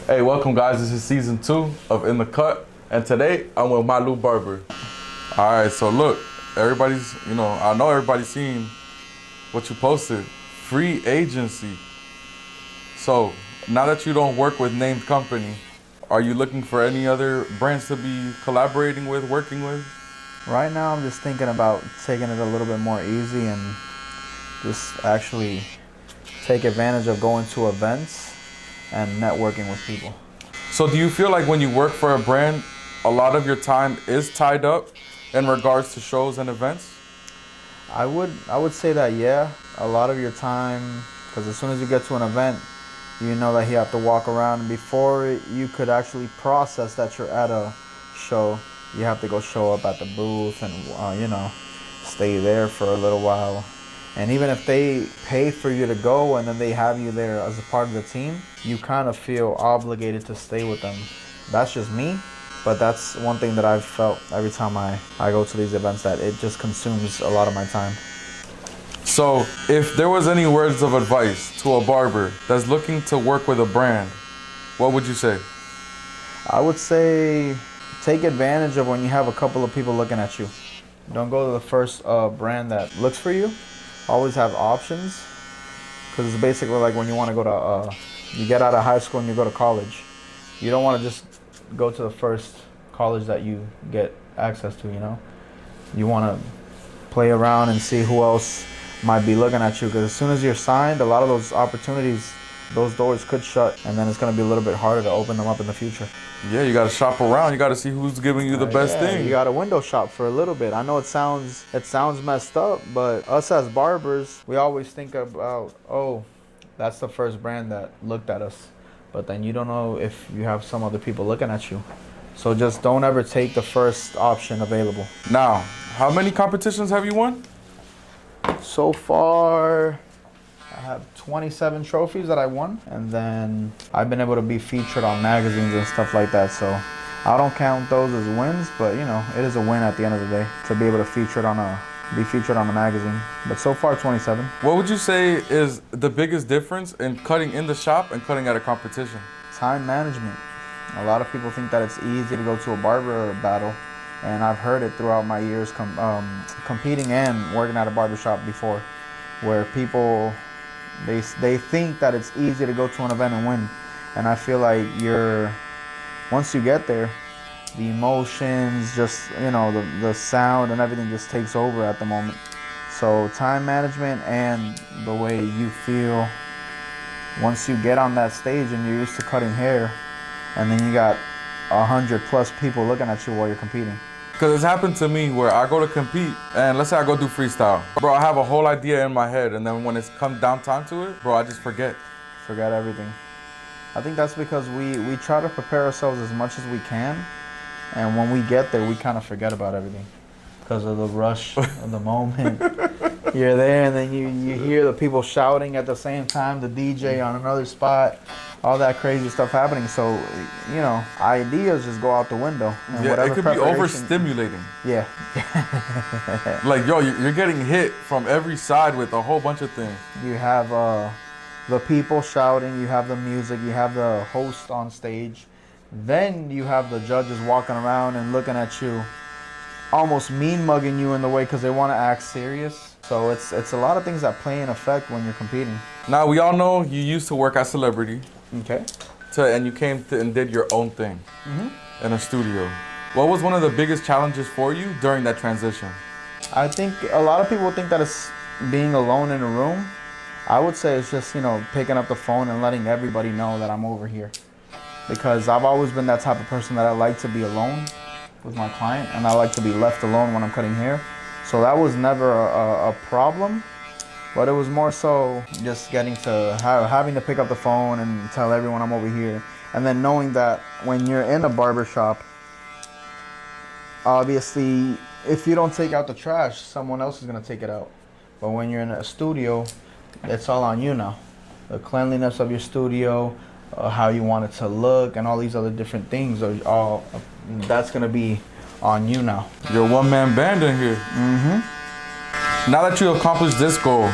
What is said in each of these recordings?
Hey, welcome guys. This is season 2 of In the Cut, and today I'm with my new barber. All right, so look, everybody's, I know everybody's seen what you posted, free agency. So now that you don't work with named company, are you looking for any other brands to be collaborating with, working with? Right now, I'm just thinking about taking it a little bit more easy and just actually take advantage of going to events and networking with people. So do you feel like when you work for a brand, a lot of your time is tied up in regards to shows and events? I would say that, yeah, a lot of your time, because as soon as you get to an event, you know that you have to walk around, and before you could actually process that you're at a show, you have to go show up at the booth and, stay there for a little while. And even if they pay for you to go and then they have you there as a part of the team, you kind of feel obligated to stay with them. That's just me, but that's one thing that I've felt every time I go to these events, that it just consumes a lot of my time. So if there was any words of advice to a barber that's looking to work with a brand, what would you say? I would say take advantage of when you have a couple of people looking at you. Don't go to the first brand that looks for you. Always have options, because it's basically like when you want to go to, you get out of high school and you go to college. You don't want to just go to the first college that you get access to, You want to play around and see who else might be looking at you, because as soon as you're signed, a lot of those opportunities, those doors could shut, and then it's going to be a little bit harder to open them up in the future. Yeah, you got to shop around. You got to see who's giving you the best thing. You got to window shop for a little bit. I know it sounds messed up, but us as barbers, we always think about, oh, that's the first brand that looked at us. But then you don't know if you have some other people looking at you. So just don't ever take the first option available. Now, how many competitions have you won? So far, I have 27 trophies that I won, and then I've been able to be featured on magazines and stuff like that. So I don't count those as wins, but it is a win at the end of the day to be able to be featured on a magazine. But so far, 27. What would you say is the biggest difference in cutting in the shop and cutting at a competition? Time management. A lot of people think that it's easy to go to a barber battle, and I've heard it throughout my years competing and working at a barbershop before, where people they think that it's easy to go to an event and win. And I feel like once you get there, the emotions, just, the sound and everything just takes over at the moment. So time management and the way you feel once you get on that stage and you're used to cutting hair, and then you got 100+ people looking at you while you're competing. Because it's happened to me where I go to compete, and let's say I go do freestyle. Bro, I have a whole idea in my head, and then when it's come down time to it, bro, I just forget. Forget everything. I think that's because we try to prepare ourselves as much as we can, and when we get there, we kind of forget about everything because of the rush of the moment. You're there, and then you hear the people shouting at the same time, the DJ on another spot, all that crazy stuff happening. So, ideas just go out the window. And yeah, it could be overstimulating. Yeah. Like, yo, you're getting hit from every side with a whole bunch of things. You have the people shouting, you have the music, you have the host on stage. Then you have the judges walking around and looking at you, almost mean mugging you in the way because they want to act serious. So it's a lot of things that play in effect when you're competing. Now, we all know you used to work at Celebrity. Okay. And you came and did your own thing in a studio. What was one of the biggest challenges for you during that transition? I think a lot of people think that it's being alone in a room. I would say it's just, picking up the phone and letting everybody know that I'm over here. Because I've always been that type of person that I like to be alone with my client, and I like to be left alone when I'm cutting hair. So that was never a problem, but it was more so just getting to having to pick up the phone and tell everyone I'm over here. And then knowing that when you're in a barbershop, obviously, if you don't take out the trash, someone else is gonna take it out. But when you're in a studio, it's all on you now. The cleanliness of your studio, how you want it to look, and all these other different things that's gonna be on you now. You're a one-man band in here. Now that you accomplished this goal,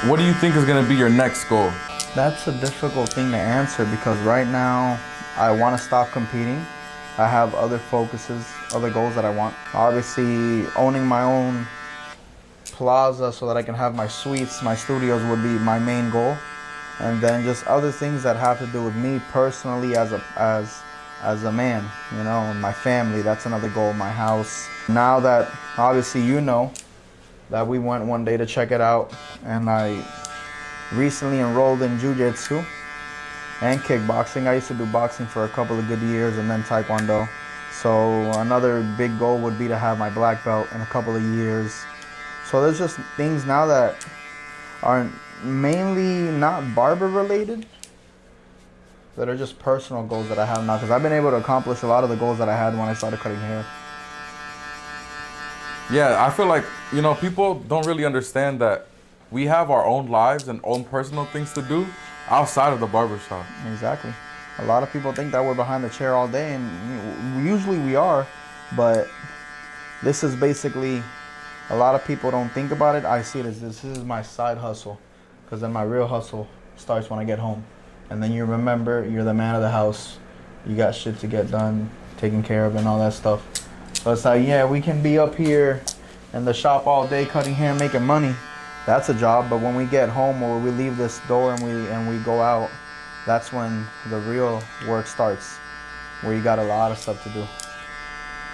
what do you think is gonna be your next goal? That's a difficult thing to answer because right now I want to stop competing. I have other focuses, other goals that I want. Obviously, owning my own plaza so that I can have my suites, my studios would be my main goal. And then just other things that have to do with me personally as a man, you know, and my family. That's another goal. My house. Now that obviously you know that we went one day to check it out, and I recently enrolled in jiu-jitsu and kickboxing. I used to do boxing for a couple of good years and then taekwondo. So another big goal would be to have my black belt in a couple of years. So there's just things now that are mainly not barber related, that are just personal goals that I have now, because I've been able to accomplish a lot of the goals that I had when I started cutting hair. Yeah, I feel like, you know, people don't really understand that we have our own lives and own personal things to do outside of the barbershop. Exactly. A lot of people think that we're behind the chair all day, and usually we are, but this is basically, a lot of people don't think about it. I see it as this is my side hustle, because then my real hustle starts when I get home. And then you remember you're the man of the house. You got shit to get done, taken care of, and all that stuff. So it's like, yeah, we can be up here in the shop all day cutting hair, making money. That's a job. But when we get home or we leave this door and we go out, that's when the real work starts, where you got a lot of stuff to do.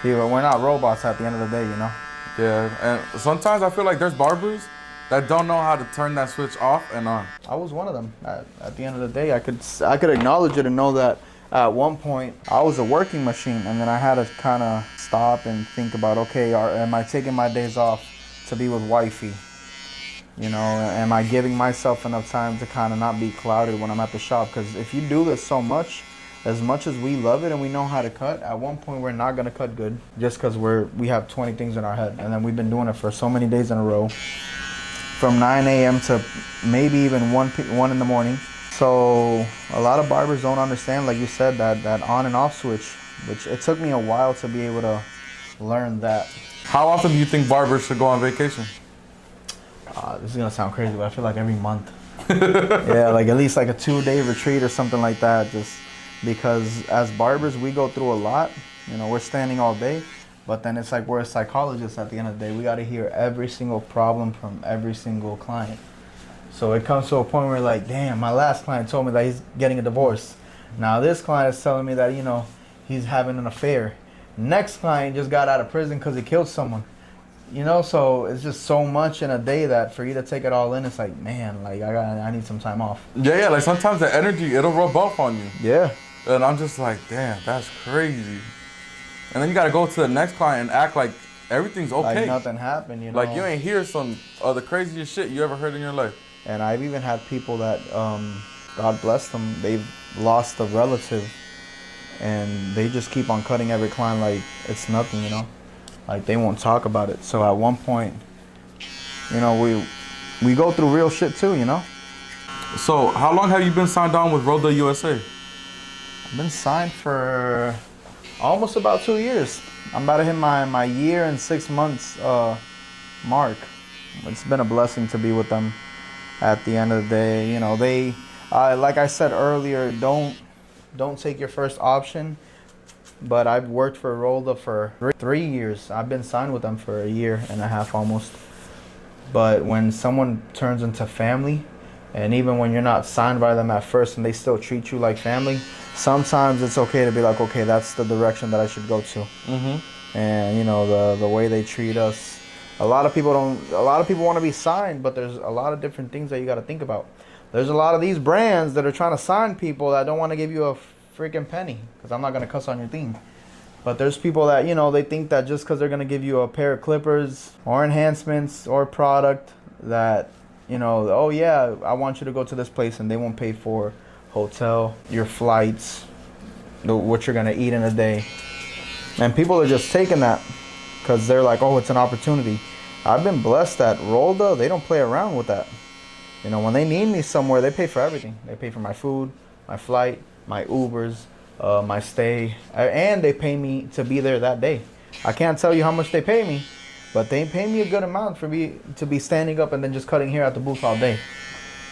Yeah, we're not robots at the end of the day, you know? Yeah, and sometimes I feel like there's barbers that don't know how to turn that switch off and on. I was one of them. At the end of the day, I could acknowledge it and know that at one point I was a working machine, and then I had to kind of stop and think about, okay, am I taking my days off to be with wifey? You know, am I giving myself enough time to kind of not be clouded when I'm at the shop? Because if you do this so much as we love it and we know how to cut, at one point we're not gonna cut good just because we have 20 things in our head, and then we've been doing it for so many days in a row, from 9 a.m. to maybe even 1 in the morning. So a lot of barbers don't understand, like you said, that on and off switch, which it took me a while to be able to learn that. How often do you think barbers should go on vacation? This is gonna sound crazy, but I feel like every month. Yeah, like at least like a 2-day retreat or something like that, just because as barbers we go through a lot. You know, we're standing all day, but then it's like we're a psychologist at the end of the day. We got to hear every single problem from every single client. So it comes to a point where like, damn, my last client told me that he's getting a divorce. Now this client is telling me that, you know, he's having an affair. Next client just got out of prison because he killed someone. You know, so it's just so much in a day that for you to take it all in, it's like, man, like I need some time off. Yeah, like sometimes the energy, it'll rub off on you. Yeah. And I'm just like, damn, that's crazy. And then you gotta go to the next client and act like everything's okay. Like nothing happened, you know. Like you ain't hear some of the craziest shit you ever heard in your life. And I've even had people that, God bless them, they've lost a relative, and they just keep on cutting every client like it's nothing, you know. Like they won't talk about it. So at one point, you know, we go through real shit too, you know. So how long have you been signed on with Roda USA? I've been signed for almost about 2 years. I'm about to hit my year and 6 months mark. It's been a blessing to be with them at the end of the day. You know, they, like I said earlier, don't take your first option. But I've worked for Rolda for 3 years. I've been signed with them for 1.5 years almost. But when someone turns into family, and even when you're not signed by them at first and they still treat you like family, sometimes it's okay to be like, okay, that's the direction that I should go to. Mm-hmm. And you know, the way they treat us. A lot of people want to be signed, but there's a lot of different things that you got to think about. There's a lot of these brands that are trying to sign people that don't want to give you a freaking penny, because I'm not going to cuss on your thing. But there's people that, you know, they think that just because they're going to give you a pair of clippers or enhancements or product that, you know, oh yeah, I want you to go to this place, and they won't pay for hotel, your flights, what you're going to eat in a day. And people are just taking that because they're like, oh, it's an opportunity. I've been blessed that Rolda, they don't play around with that. You know, when they need me somewhere, they pay for everything. They pay for my food, my flight, my Ubers, my stay, and they pay me to be there that day. I can't tell you how much they pay me, but they pay me a good amount for me to be standing up and then just cutting hair at the booth all day.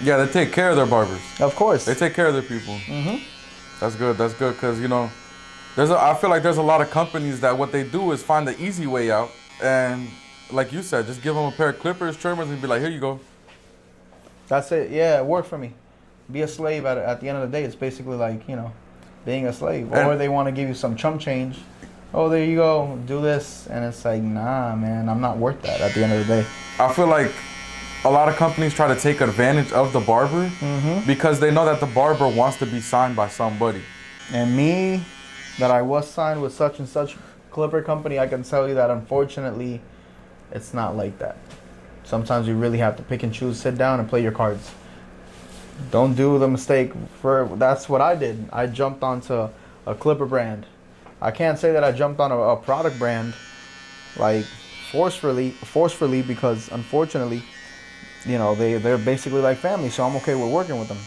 Yeah, they take care of their barbers. Of course. They take care of their people. Mm-hmm. That's good. That's good because, you know, I feel like there's a lot of companies that what they do is find the easy way out. And like you said, just give them a pair of clippers, trimmers, and be like, here you go. That's it. Yeah, it worked for me. Be a slave at the end of the day. It's basically like, you know, being a slave. Or they want to give you some chump change. Oh, there you go. Do this. And it's like, nah, man, I'm not worth that at the end of the day. I feel like a lot of companies try to take advantage of the barber because they know that the barber wants to be signed by somebody. And me, that I was signed with such and such clipper company, I can tell you that unfortunately, it's not like that. Sometimes you really have to pick and choose, sit down and play your cards. Don't do the mistake. That's what I did. I jumped onto a clipper brand. I can't say that I jumped on a product brand like forcefully because unfortunately, you know, they're basically like family, so I'm okay with working with them.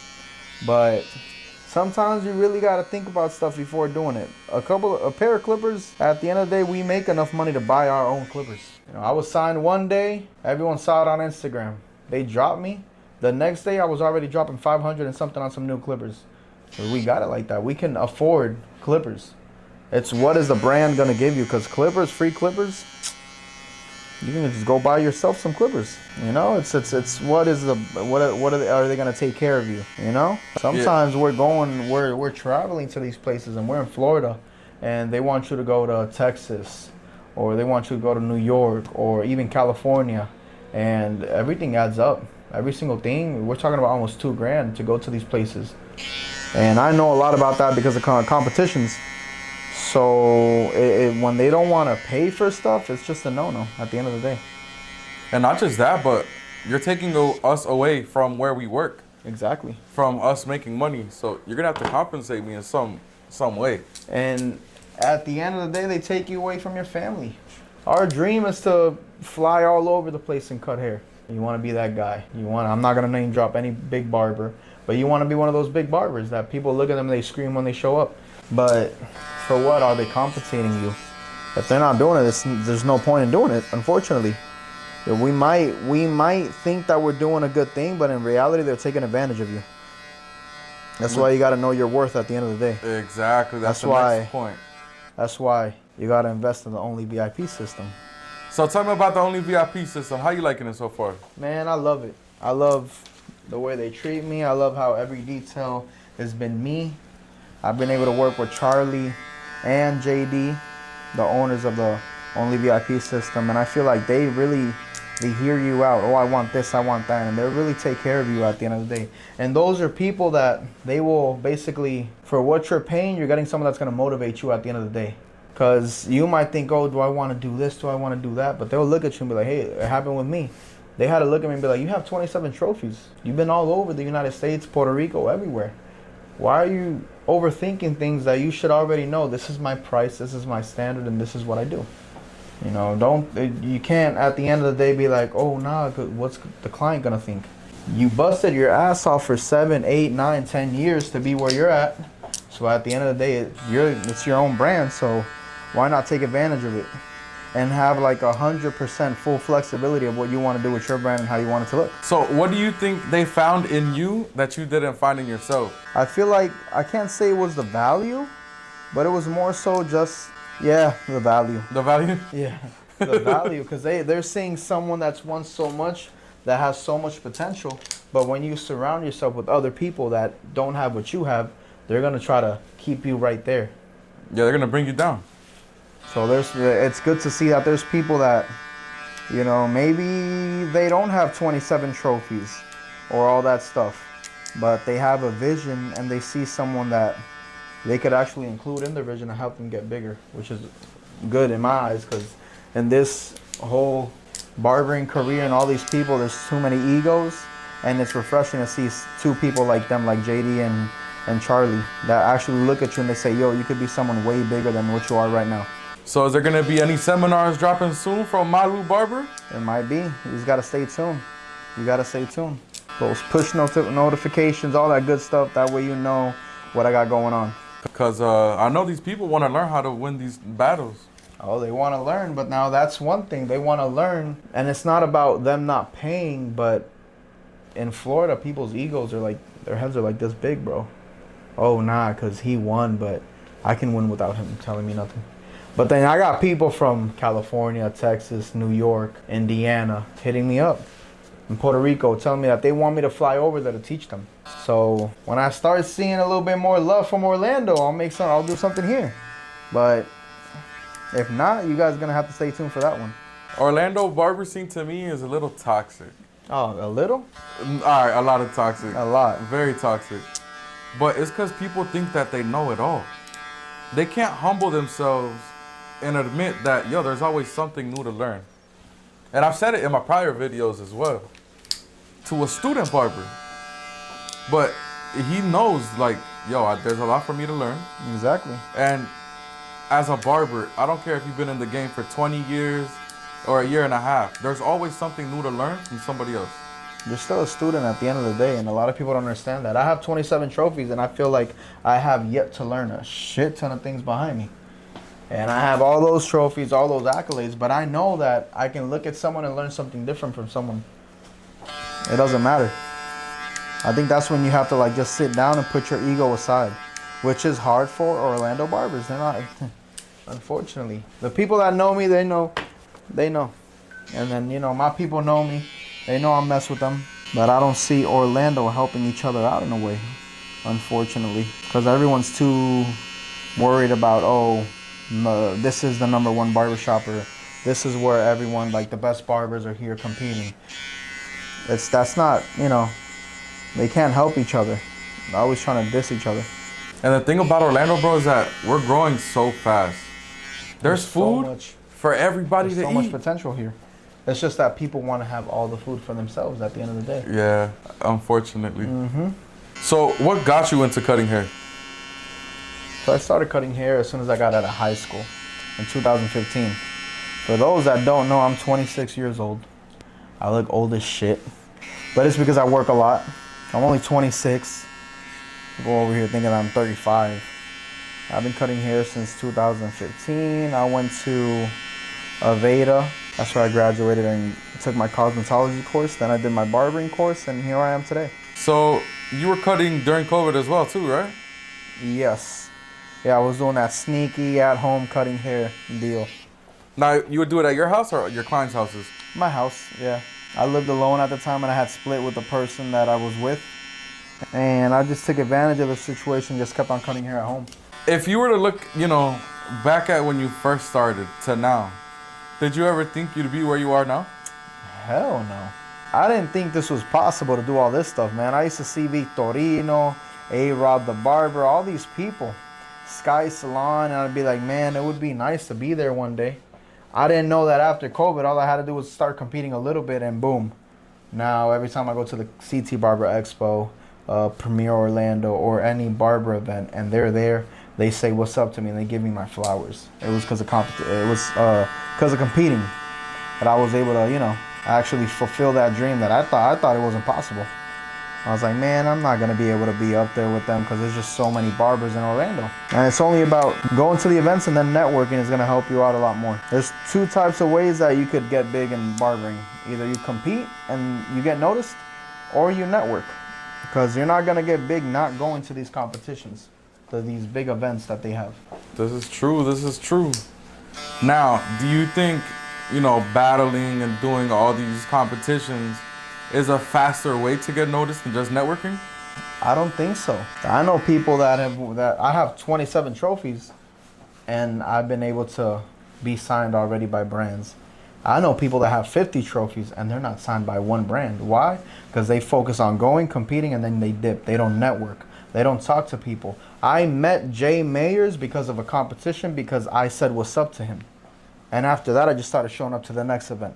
But sometimes you really got to think about stuff before doing it. A pair of clippers, at the end of the day, we make enough money to buy our own clippers. You know, I was signed one day, everyone saw it on Instagram. They dropped me. The next day, I was already dropping 500 and something on some new clippers. We got it like that. We can afford clippers. It's what is the brand gonna give you? Because clippers, free clippers, you can just go buy yourself some clippers. You know, it's what are they gonna take care of you? You know, sometimes we're traveling to these places and we're in Florida, and they want you to go to Texas, or they want you to go to New York, or even California, and everything adds up. Every single thing, we're talking about almost $2,000 to go to these places. And I know a lot about that because of competitions. So when they don't want to pay for stuff, it's just a no-no at the end of the day. And not just that, but you're taking us away from where we work. Exactly. From us making money. So you're going to have to compensate me in some way. And at the end of the day, they take you away from your family. Our dream is to fly all over the place and cut hair. You want to be that guy. I'm not going to name drop any big barber, but you want to be one of those big barbers that people look at them and they scream when they show up. But for what are they compensating you? If they're not doing it, there's no point in doing it, unfortunately. We might think that we're doing a good thing, but in reality, they're taking advantage of you. That's why you got to know your worth at the end of the day. Exactly. That's the next point. That's why you got to invest in the Only VIP system. So tell me about the Only VIP system. How you liking it so far? Man, I love it. I love the way they treat me. I love how every detail has been me. I've been able to work with Charlie and JD, the owners of the Only VIP system, and I feel like they hear you out. Oh, I want this, I want that, and they really take care of you at the end of the day. And those are people that they will basically, for what you're paying, you're getting someone that's going to motivate you at the end of the day. Because you might think, oh, do I want to do this? Do I want to do that? But they'll look at you and be like, hey, it happened with me. They had to look at me and be like, you have 27 trophies. You've been all over the United States, Puerto Rico, everywhere. Why are you overthinking things that you should already know? This is my price, this is my standard, and this is what I do. You know, you can't at the end of the day be like, oh, nah, what's the client gonna think? You busted your ass off for 7, 8, 9, 10 years to be where you're at. So at the end of the day, it's your own brand, so why not take advantage of it and have like 100% full flexibility of what you want to do with your brand and how you want it to look. So what do you think they found in you that you didn't find in yourself? I feel like, I can't say it was the value, but it was more so just, the value. The value? Yeah, the value, because they're seeing someone that's won so much, that has so much potential, but when you surround yourself with other people that don't have what you have, they're going to try to keep you right there. Yeah, they're going to bring you down. So it's good to see that there's people that, you know, maybe they don't have 27 trophies or all that stuff, but they have a vision and they see someone that they could actually include in their vision and help them get bigger, which is good in my eyes, because in this whole barbering career and all these people, there's too many egos, and it's refreshing to see two people like them, like JD and Charlie, that actually look at you and they say, yo, you could be someone way bigger than what you are right now. So is there going to be any seminars dropping soon from Malu Barber? It might be. You just got to stay tuned. You got to stay tuned. Those push notifications, all that good stuff. That way you know what I got going on. Because I know these people want to learn how to win these battles. Oh, they want to learn, but now that's one thing. They want to learn, and it's not about them not paying, but in Florida, people's egos are like, their heads are like this big, bro. oh nah, cause he won, but I can win without him telling me nothing. But then I got people from California, Texas, New York, Indiana hitting me up, in Puerto Rico, telling me that they want me to fly over there to teach them. So when I start seeing a little bit more love from Orlando, I'll do something here. But if not, you guys are gonna have to stay tuned for that one. Orlando barber scene to me is a little toxic. Oh, a little? All right, a lot of toxic. A lot. Very toxic. But it's because people think that they know it all. They can't humble themselves and admit that, yo, there's always something new to learn. And I've said it in my prior videos as well, to a student barber. But he knows, like, yo, there's a lot for me to learn. Exactly. And as a barber, I don't care if you've been in the game for 20 years or a year and a half. There's always something new to learn from somebody else. You're still a student at the end of the day, and a lot of people don't understand that. I have 27 trophies, and I feel like I have yet to learn a shit ton of things behind me. And I have all those trophies, all those accolades, but I know that I can look at someone and learn something different from someone. It doesn't matter. I think that's when you have to like just sit down and put your ego aside, which is hard for Orlando barbers. They're not, unfortunately. The people that know me, they know. And then, you know, my people know me. They know I mess with them. But I don't see Orlando helping each other out in a way, unfortunately. Because everyone's too worried about, oh, no, this is the #1 barbershop, or this is where everyone, like the best barbers are here competing. That's not, you know, they can't help each other. They're always trying to diss each other. And the thing about Orlando, bro, is that we're growing so fast. There's food for everybody to eat. There's so much potential here. It's just that people want to have all the food for themselves at the end of the day. Yeah, unfortunately. So what got you into cutting hair? So I started cutting hair as soon as I got out of high school in 2015. For those that don't know, I'm 26 years old. I look old as shit, but it's because I work a lot. I'm only 26. I go over here thinking I'm 35. I've been cutting hair since 2015. I went to Aveda. That's where I graduated and took my cosmetology course. Then I did my barbering course, and here I am today. So you were cutting during COVID as well too, right? Yes. Yeah, I was doing that sneaky at-home cutting hair deal. Now, you would do it at your house or your clients' houses? My house, yeah. I lived alone at the time, and I had split with the person that I was with. And I just took advantage of the situation, just kept on cutting hair at home. If you were to look, you know, back at when you first started to now, did you ever think you'd be where you are now? Hell no. I didn't think this was possible to do all this stuff, man. I used to see Victorino, A-Rod the Barber, all these people. Sky Salon, and I'd be like, man, it would be nice to be there one day. I didn't know that after COVID, all I had to do was start competing a little bit, and boom. Now, every time I go to the CT Barber Expo, Premier Orlando, or any barber event, and they're there, they say what's up to me, and they give me my flowers. It was because of competing that I was able to, you know, actually fulfill that dream that I thought it wasn't possible. I was like, man, I'm not gonna be able to be up there with them because there's just so many barbers in Orlando. And it's only about going to the events, and then networking is gonna help you out a lot more. There's two types of ways that you could get big in barbering. Either you compete and you get noticed, or you network. Because you're not gonna get big not going to these competitions, to these big events that they have. This is true, this is true. Now, do you think, you know, battling and doing all these competitions is a faster way to get noticed than just networking? I don't think so. I know people that I have 27 trophies, and I've been able to be signed already by brands. I know people that have 50 trophies and they're not signed by one brand. Why? Because they focus on going, competing, and then they dip. They don't network. They don't talk to people. I met Jay Mayers because of a competition, because I said what's up to him. And after that, I just started showing up to the next event.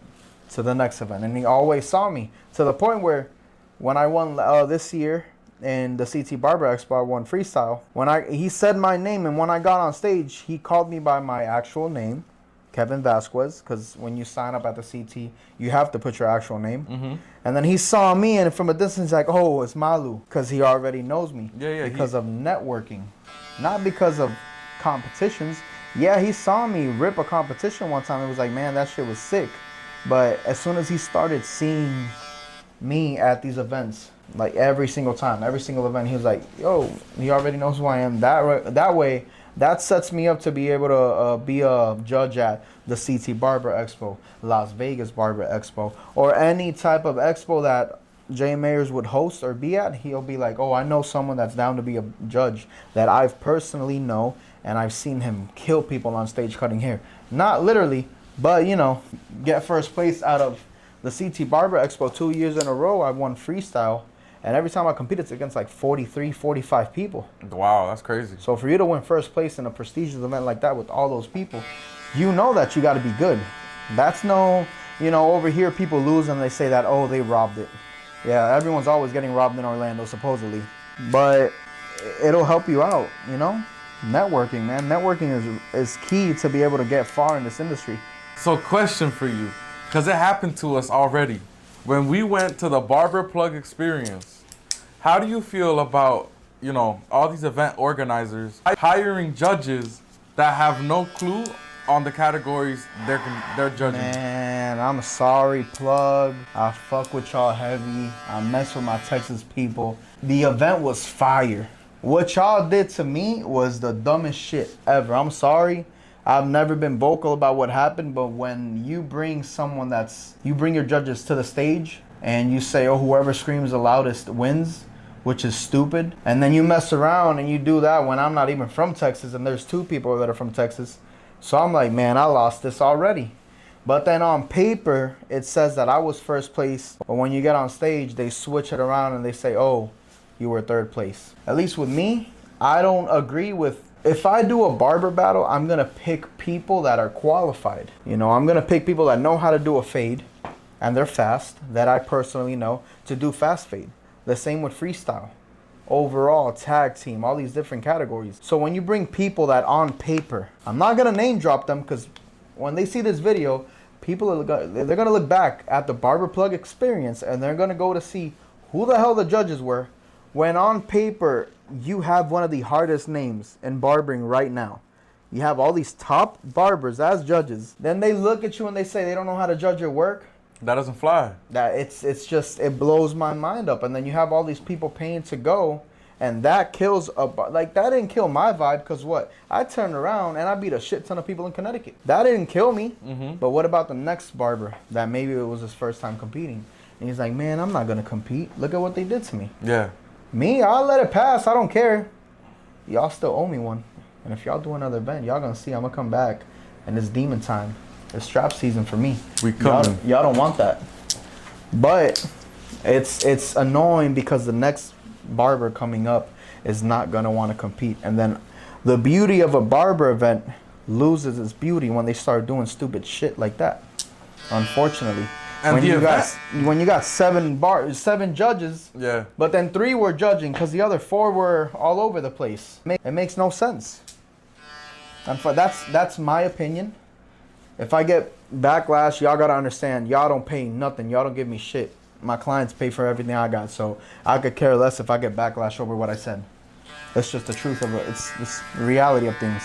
And he always saw me, to the point where when I won this year in the CT Barber Expo, I won freestyle. He said my name, and when I got on stage, he called me by my actual name, Kevin Vasquez, because when you sign up at the CT, you have to put your actual name. And then he saw me, and from a distance, he's like, oh, it's Malu, because he already knows me. Because of networking, not because of competitions. Yeah, he saw me rip a competition one time. It was like, man, that shit was sick. But as soon as he started seeing me at these events, Like every single time, every single event, he was like, "Yo, he already knows who I am." That way, that sets me up to be able to be a judge at the CT Barber Expo, Las Vegas Barber Expo, or any type of expo that Jay Mayers would host or be at. He'll be like, "Oh, I know someone that's down to be a judge that I've personally know, and I've seen him kill people on stage cutting hair. Not literally, but you know, get first place out of the CT Barber Expo 2 years in a row. I won freestyle." And every time I competed, it's against like 43, 45 people. Wow, that's crazy. So for you to win first place in a prestigious event like that with all those people, you know that you got to be good. That's no, you know, over here people lose and they say that, oh, they robbed it. Yeah, everyone's always getting robbed in Orlando, supposedly. But it'll help you out, you know? Networking, man. Networking is key to be able to get far in this industry. So question for you, because it happened to us already. When we went to the Barber Plug experience, how do you feel about, you know, all these event organizers hiring judges that have no clue on the categories they're judging? Man, I'm sorry, Plug. I fuck with y'all heavy. I mess with my Texas people. The event was fire. What y'all did to me was the dumbest shit ever. I'm sorry. I've never been vocal about what happened, but when you bring someone you bring your judges to the stage and you say, oh, whoever screams the loudest wins, which is stupid. And then you mess around and you do that when I'm not even from Texas and there's 2 people that are from Texas. So I'm like, man, I lost this already. But then on paper, it says that I was first place. But when you get on stage, they switch it around and they say, oh, you were third place. At least with me, I don't agree with, if I do a barber battle, I'm going to pick people that are qualified. You know, I'm going to pick people that know how to do a fade and they're fast, that I personally know to do fast fade. The same with freestyle, overall, tag team, all these different categories. So when you bring people that on paper, I'm not going to name drop them because when they see this video, they're going to look back at the Barber Plug experience and they're going to go to see who the hell the judges were. When on paper, you have one of the hardest names in barbering right now. You have all these top barbers as judges. Then they look at you and they say they don't know how to judge your work. That doesn't fly. That it's just, it blows my mind up. And then you have all these people paying to go, and that kills like that didn't kill my vibe, because what? I turned around and I beat a shit ton of people in Connecticut. That didn't kill me. But what about the next barber that maybe it was his first time competing? And he's like, man, I'm not gonna compete. Look at what they did to me. Yeah. Me, I'll let it pass. I don't care. Y'all still owe me one. And if y'all do another event, y'all gonna see I'm gonna come back and it's demon time. It's strap season for me. We coming. Y'all don't want that. But it's annoying because the next barber coming up is not gonna want to compete. And then the beauty of a barber event loses its beauty when they start doing stupid shit like that. Unfortunately. And when you got 7 judges, yeah, but then 3 were judging because the other 4 were all over the place. It makes no sense. And that's my opinion. If I get backlash, y'all gotta understand, y'all don't pay nothing. Y'all don't give me shit. My clients pay for everything I got, so I could care less if I get backlash over what I said. That's just the truth of it. It's the reality of things.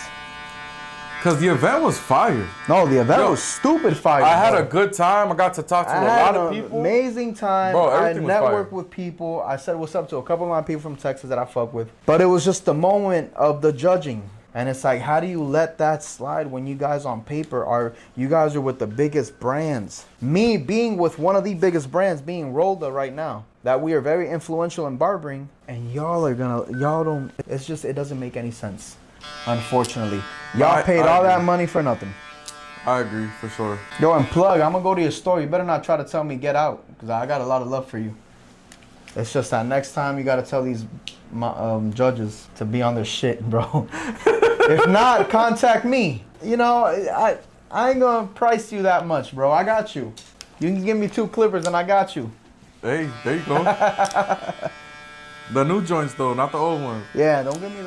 Because the event was fire. No, the event was stupid fire. I had a good time. I got to talk to a lot of people. Amazing time. Bro, I everything was fire. networked with people. I said what's up to a couple of my people from Texas that I fuck with. But it was just the moment of the judging. And it's like, how do you let that slide when you guys on paper you guys are with the biggest brands? Me being with one of the biggest brands, being Rolda right now, that we are very influential in barbering, and it doesn't make any sense. Unfortunately, y'all paid all that money for nothing. I agree, for sure. Yo, and Plug, I'm gonna go to your store. You better not try to tell me get out, because I got a lot of love for you. It's just that next time you gotta tell these judges to be on their shit, bro. If not, contact me. You know, I ain't gonna price you that much, bro. I got you. You can give me 2 clippers and I got you. Hey, there you go. The new joints though, not the old ones. Yeah, don't give me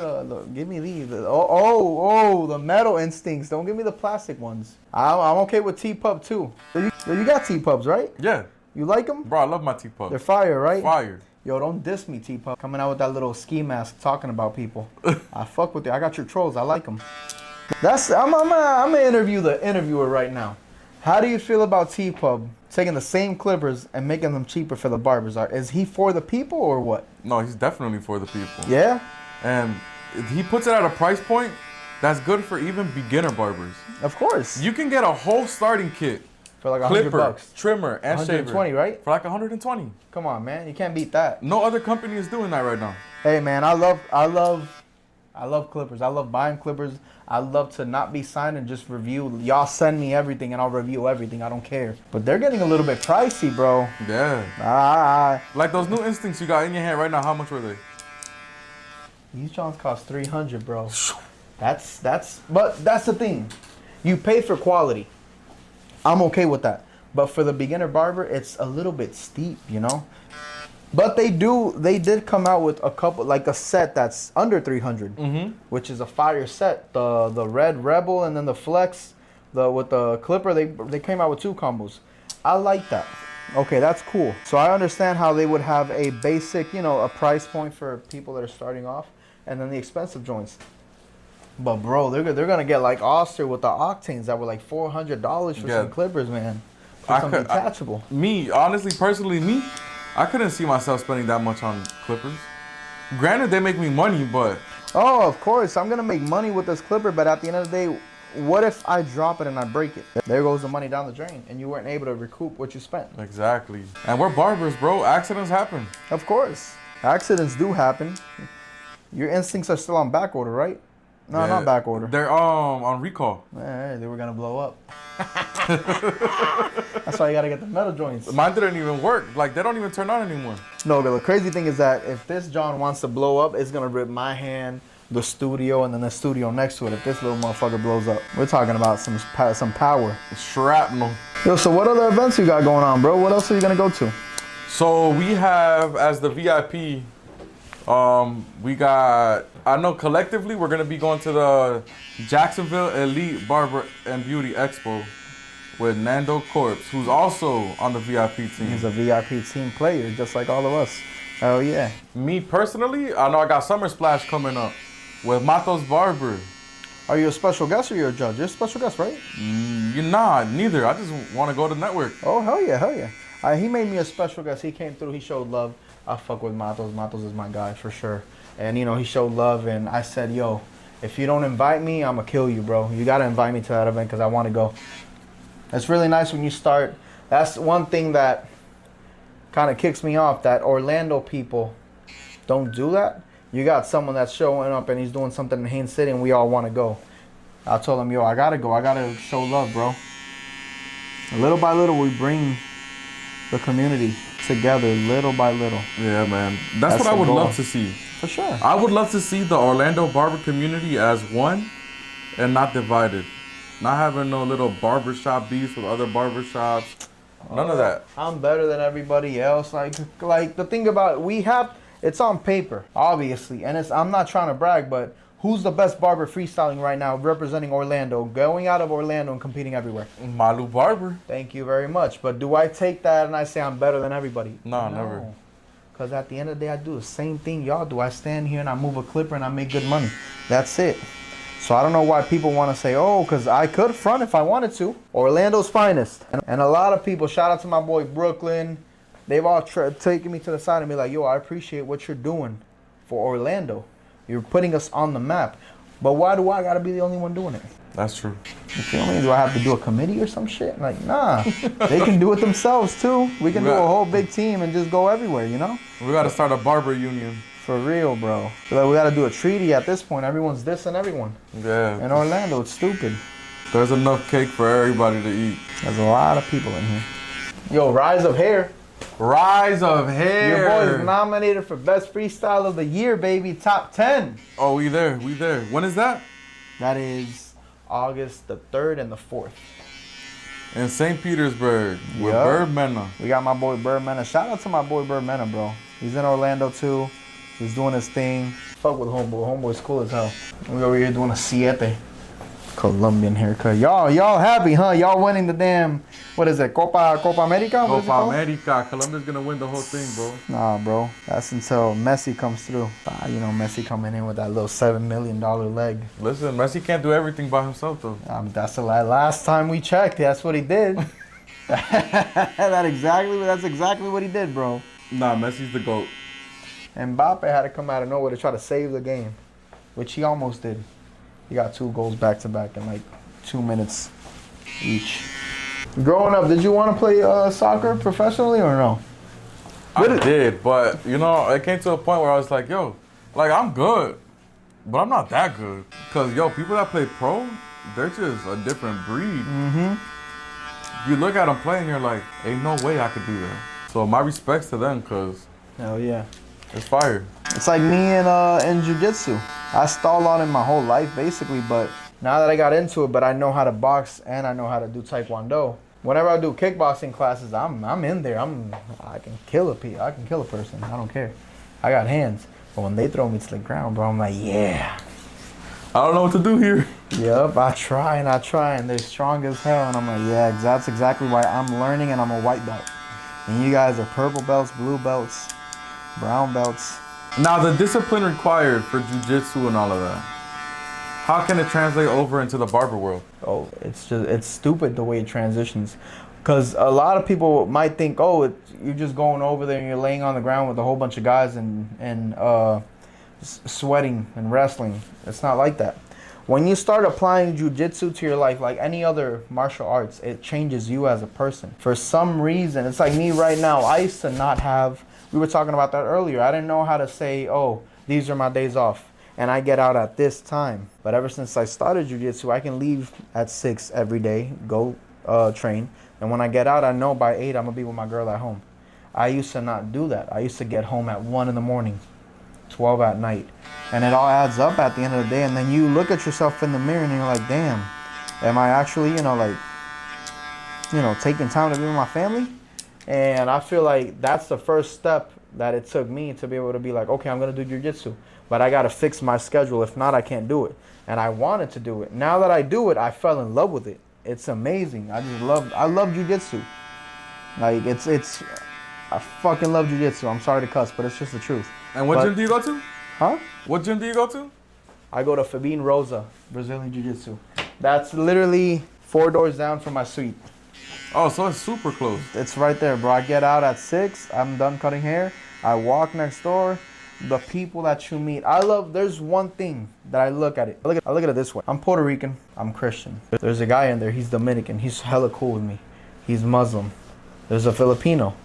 give me these. The metal instincts. Don't give me the plastic ones. I'm okay with T-Pub too. You got T-Pubs, right? Yeah. You like them? Bro, I love my T-Pubs. They're fire, right? Fire. Yo, don't diss me, T-Pub. Coming out with that little ski mask talking about people. I fuck with you. I got your trolls. I like them. I'm gonna interview the interviewer right now. How do you feel about T-Pub taking the same clippers and making them cheaper for the barbers? Is he for the people or what? No, he's definitely for the people. Yeah? And he puts it at a price point that's good for even beginner barbers. Of course. You can get a whole starting kit. For like $100 clipper, bucks. trimmer, and 120, shaver. right? For like 120. Come on, man. You can't beat that. No other company is doing that right now. Hey, man, I love clippers. I love buying clippers. I love to not be signed and just review. Y'all send me everything and I'll review everything. I don't care. But they're getting a little bit pricey, bro. Yeah. Like those new Instincts you got in your hand right now, how much were they? These Johns cost $300, bro. But that's the thing. You pay for quality. I'm okay with that. But for the beginner barber, it's a little bit steep, you know? But they did come out with a couple, like a set that's under 300, which is a fire set. The Red Rebel and then the Flex, with the clipper, they came out with 2 combos. I like that. Okay, that's cool. So I understand how they would have a basic, you know, a price point for people that are starting off, and then the expensive joints. But bro, they're gonna get like Oster with the octanes that were like $400 for some clippers, man. For some detachable. Personally, I couldn't see myself spending that much on clippers. Granted, they make me money, but... Oh, of course. I'm going to make money with this clipper, but at the end of the day, what if I drop it and I break it? There goes the money down the drain, and you weren't able to recoup what you spent. Exactly. And we're barbers, bro. Accidents happen. Of course. Accidents do happen. Your Instincts are still on back order, right? No, not back order. They're on recall. Hey, they were going to blow up. That's why you gotta get the metal joints. Mine didn't even work. Like, they don't even turn on anymore. No, but the crazy thing is that if this John wants to blow up, it's gonna rip my hand, the studio, and then the studio next to it. If this little motherfucker blows up, we're talking about some power. Shrapnel. Yo, so what other events you got going on, bro? What else are you gonna go to? So we have, as the VIP, we got, I know collectively we're gonna be going to the Jacksonville Elite Barber and Beauty Expo with Nando Corpse, who's also on the VIP team. He's a VIP team player, just like all of us. Oh yeah. Me personally, I know I got Summer Splash coming up with Matos Barber. Are you a special guest or you're a judge? You're a special guest, right? Neither. I just want to go to network. Oh, hell yeah. He made me a special guest. He came through, he showed love. I fuck with Matos. Matos is my guy for sure. And, you know, he showed love, and I said, yo, if you don't invite me, I'm going to kill you, bro. You got to invite me to that event because I want to go. It's really nice when you start. That's one thing that kind of kicks me off, that Orlando people don't do that. You got someone that's showing up and he's doing something in Haines City and we all want to go. I told him, yo, I got to go. I got to show love, bro. Little by little, we bring the community together, little by little. Yeah, man. That's what I would love to see. For sure. I would love to see the Orlando barber community as one and not divided. Not having no little barbershop beefs with other barbershops. None of that. I'm better than everybody else. Like the thing about it's on paper, obviously, and I'm not trying to brag, but who's the best barber freestyling right now, representing Orlando, going out of Orlando and competing everywhere? Malu Barber. Thank you very much. But do I take that and I say I'm better than everybody? No, never. Because at the end of the day, I do the same thing y'all do. I stand here and I move a clipper and I make good money. That's it. So I don't know why people want to say, oh, because I could front if I wanted to. Orlando's finest. And a lot of people, shout out to my boy Brooklyn, they've all taken me to the side and be like, yo, I appreciate what you're doing for Orlando. You're putting us on the map. But why do I got to be the only one doing it? That's true. You feel me? Do I have to do a committee or some shit? Like, nah. They can do it themselves, too. We can do a whole big team and just go everywhere, you know? We got to start a barber union. For real, bro. Like, we got to do a treaty at this point. Everyone's dissing everyone. Yeah. In Orlando, it's stupid. There's enough cake for everybody to eat. There's a lot of people in here. Yo, Rise of Hair. Rise of Hair. Your boy is nominated for Best Freestyle of the Year, baby. Top 10. Oh, we there. When is that? That is August the 3rd and the 4th. In St. Petersburg with Bird Mena. We got my boy Bird Mena. Shout out to my boy Bird Mena, bro. He's in Orlando, too. He's doing his thing. Fuck with Homeboy. Homeboy's cool as hell. We over here doing a siete. Colombian haircut. Y'all happy, huh? Y'all winning the damn What is it? Copa America? What is it Copa called? America. Colombia's gonna win the whole thing, bro. Nah, bro. That's until Messi comes through. You know, Messi coming in with that little $7 million leg. Listen, Messi can't do everything by himself, though. That's the last time we checked. That's what he did. That's exactly what he did, bro. Nah, Messi's the GOAT. Mbappe had to come out of nowhere to try to save the game, which he almost did. He got 2 goals back to back in like 2 minutes each. Growing up, did you want to play soccer professionally or no? I did, but you know, it came to a point where I was like, yo, like I'm good, but I'm not that good. Cause yo, people that play pro, they're just a different breed. Mm-hmm. You look at them playing, you're like, ain't no way I could do that. So my respects to them, cause hell yeah, it's fire. It's like me in jiu-jitsu. I stalled on it my whole life basically, but now that I got into it, but I know how to box and I know how to do taekwondo. Whenever I do kickboxing classes, I'm in there. I can kill a person. I don't care. I got hands. But when they throw me to the ground, bro, I'm like, yeah. I don't know what to do here. Yep, I try and they're strong as hell. And I'm like, yeah, that's exactly why I'm learning and I'm a white belt. And you guys are purple belts, blue belts, brown belts. Now the discipline required for jiu-jitsu and all of that, how can it translate over into the barber world? Oh, it's stupid the way it transitions. Because a lot of people might think, oh, you're just going over there and you're laying on the ground with a whole bunch of guys and sweating and wrestling. It's not like that. When you start applying jiu-jitsu to your life, like any other martial arts, it changes you as a person. For some reason, it's like me right now. I used to not have, we were talking about that earlier. I didn't know how to say, oh, these are my days off. And I get out at this time. But ever since I started jiu-jitsu, I can leave at 6 every day, go train. And when I get out, I know by 8, I'm going to be with my girl at home. I used to not do that. I used to get home at 1 in the morning, 12 at night. And it all adds up at the end of the day. And then you look at yourself in the mirror and you're like, damn, am I actually, taking time to be with my family? And I feel like that's the first step that it took me to be able to be like, okay, I'm going to do jiu-jitsu. But I got to fix my schedule. If not, I can't do it. And I wanted to do it. Now that I do it, I fell in love with it. It's amazing. I love jiu-jitsu. Like, I fucking love jiu-jitsu. I'm sorry to cuss, but it's just the truth. And what gym do you go to? Huh? What gym do you go to? I go to Fabine Rosa, Brazilian Jiu-Jitsu. That's literally 4 doors down from my suite. Oh, so it's super close. It's right there, bro. I get out at 6. I'm done cutting hair. I walk next door. The people that you meet. There's one thing that I look at it. I look at it this way. I'm Puerto Rican. I'm Christian. There's a guy in there. He's Dominican. He's hella cool with me. He's Muslim. There's a Filipino.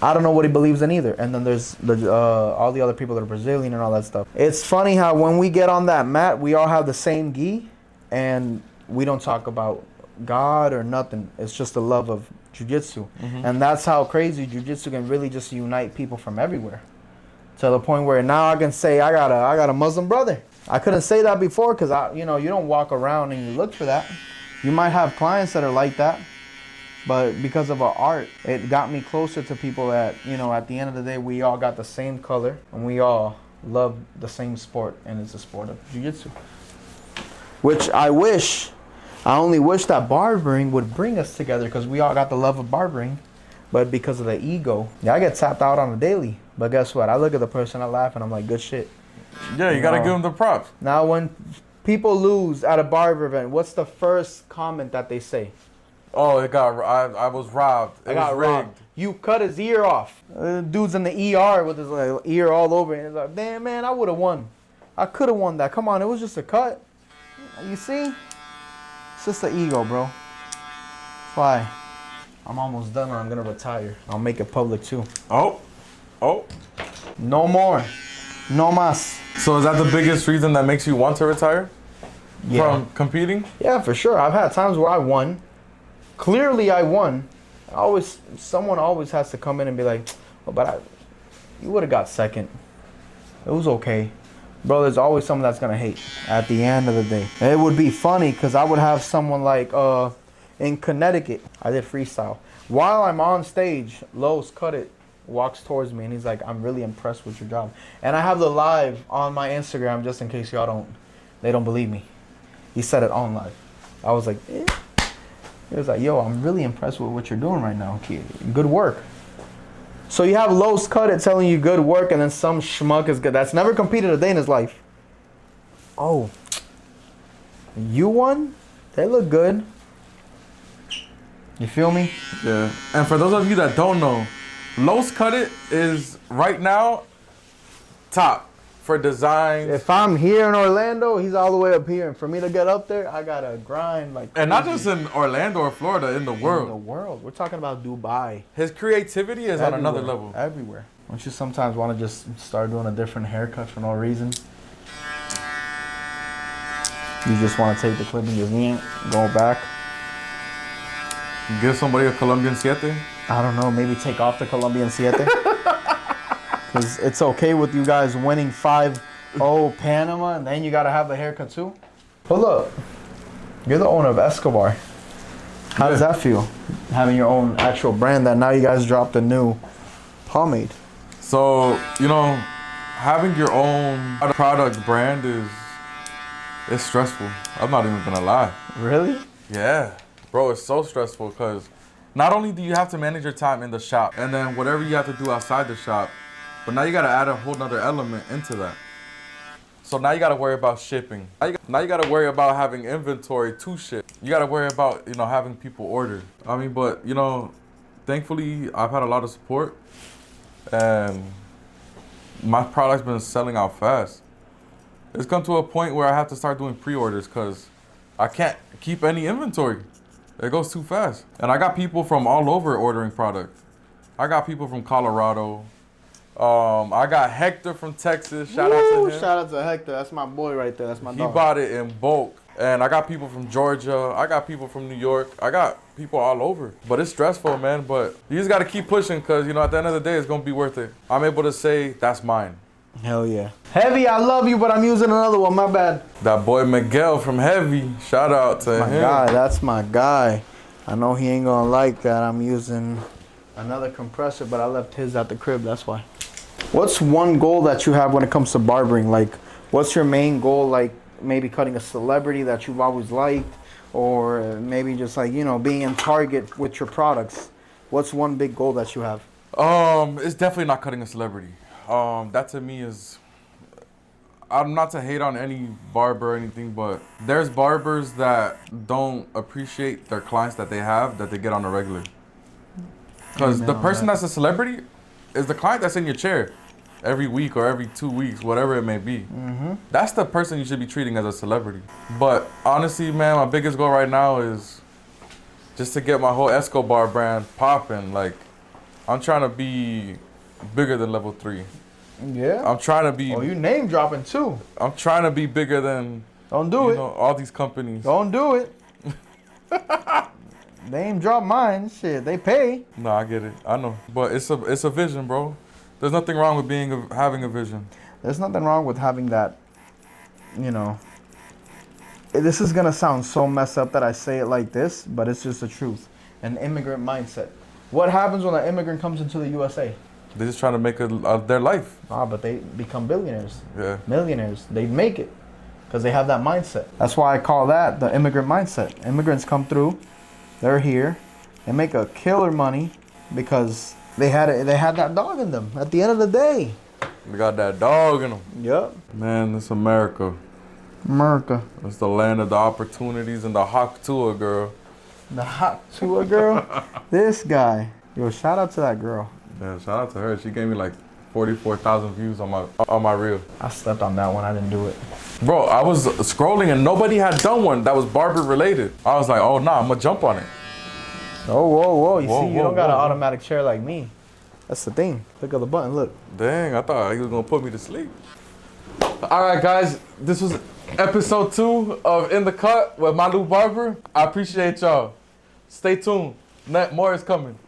I don't know what he believes in either. And then there's all the other people that are Brazilian and all that stuff. It's funny how when we get on that mat, we all have the same gi. And we don't talk about God or nothing. It's just the love of jiu-jitsu. Mm-hmm. And that's how crazy jiu-jitsu can really just unite people from everywhere. To the point where now I can say I got a Muslim brother. I couldn't say that before because you don't walk around and you look for that. You might have clients that are like that, but because of our art, it got me closer to people that, at the end of the day, we all got the same color and we all love the same sport, and it's the sport of jiu-jitsu. Which I only wish that barbering would bring us together because we all got the love of barbering, but because of the ego, I get tapped out on a daily. But guess what? I look at the person, I laugh, and I'm like, good shit. Yeah, you gotta give them the props. Now, when people lose at a barber event, what's the first comment that they say? Oh, I was robbed. It was rigged. Robbed. You cut his ear off. Dude's in the ER with his ear all over it. And he's like, damn, man, I would have won. I could have won that. Come on, it was just a cut. You see? It's just the ego, bro. That's why I'm almost done or I'm going to retire. I'll make it public, too. Oh. No more. No mas. So is that the biggest reason that makes you want to retire? Yeah. From competing? Yeah, for sure. I've had times where I won. Clearly I won. Someone always has to come in and be like, oh, but you would have got second. It was okay. Bro, there's always someone that's going to hate at the end of the day. And it would be funny because I would have someone like in Connecticut. I did freestyle. While I'm on stage, Lowe's Cut It walks towards me and he's like, I'm really impressed with your job. And I have the live on my Instagram just in case they don't believe me. He said it on live. I was like, He was like, yo, I'm really impressed with what you're doing right now, kid. Good work. So you have Los Cut It telling you good work, and then some schmuck is good. That's never competed a day in his life. Oh, you won? They look good. You feel me? Yeah. And for those of you that don't know, Los Cut It is right now top for designs. If I'm here in Orlando, he's all the way up here. And for me to get up there, I gotta grind like crazy. And not just in Orlando or Florida, in the world. In the world. We're talking about Dubai. His creativity is on another level. Everywhere. Don't you sometimes want to just start doing a different haircut for no reason? You just want to take the clip and just go back. Give somebody a Colombian siete. I don't know, maybe take off the Colombian siete. Because it's okay with you guys winning 5-0 Panama, and then you got to have the haircut too. But look, you're the owner of Escobar. How does that feel? Having your own actual brand that now you guys dropped a new pomade. So, you know, having your own product brand it's stressful. I'm not even gonna lie. Really? Yeah. Bro, it's so stressful because not only do you have to manage your time in the shop and then whatever you have to do outside the shop, but now you gotta add a whole nother element into that. So now you gotta worry about shipping. Now you gotta worry about having inventory to ship. You gotta worry about, you know, having people order. I mean, but, you know, thankfully I've had a lot of support and my product's been selling out fast. It's come to a point where I have to start doing pre-orders because I can't keep any inventory. It goes too fast. And I got people from all over ordering product. I got people from Colorado. I got Hector from Texas. Shout out to him. Shout out to Hector. That's my boy right there. That's my dog. He bought it in bulk. And I got people from Georgia. I got people from New York. I got people all over. But it's stressful, man. But you just got to keep pushing because, you know, at the end of the day, it's going to be worth it. I'm able to say that's mine. Hell yeah. Heavy, I love you, but I'm using another one. My bad. That boy Miguel from Heavy. Shout out to him. My guy. That's my guy. I know he ain't going to like that. I'm using another compressor, but I left his at the crib. That's why. What's one goal that you have when it comes to barbering? Like, what's your main goal? Like, maybe cutting a celebrity that you've always liked, or maybe just like, you know, being in Target with your products. What's one big goal that you have? It's definitely not cutting a celebrity. That to me is, I'm not to hate on any barber or anything, but there's barbers that don't appreciate their clients that they have that they get on a regular. Because the person that's a celebrity is the client that's in your chair every week or every 2 weeks, whatever it may be. Mm-hmm. That's the person you should be treating as a celebrity. But honestly, man, my biggest goal right now is just to get my whole Escobar brand popping. Like, I'm trying to be bigger than level 3. Yeah. I'm trying to be. Oh, you name dropping too. I'm trying to be bigger than. Don't do it. Know, all these companies. Don't do it. Name drop mine. Shit, they pay. No, I get it. I know, but it's a vision, bro. There's nothing wrong with having a vision. There's nothing wrong with having that. You know. This is gonna sound so messed up that I say it like this, but it's just the truth. An immigrant mindset. What happens when an immigrant comes into the USA? They're just trying to make their life. But they become billionaires. Yeah. Millionaires. They make it because they have that mindset. That's why I call that the immigrant mindset. Immigrants come through, they're here, they make a killer money because they had that dog in them. At the end of the day, they got that dog in them. Yep. Man, it's America. America. It's the land of the opportunities and the hawk tour, girl. The hot tour girl. This guy. Yo, shout out to that girl. Yeah, shout out to her. She gave me like 44,000 views on my reel. I slept on that one. I didn't do it. Bro, I was scrolling and nobody had done one that was barber related. I was like, oh nah, I'm gonna jump on it. Oh, whoa. You see, you don't got an automatic chair like me. That's the thing. Click on the button, look. Dang, I thought he was gonna put me to sleep. All right, guys, this was episode 2 of In the Cut with my new barber. I appreciate y'all. Stay tuned. More is coming.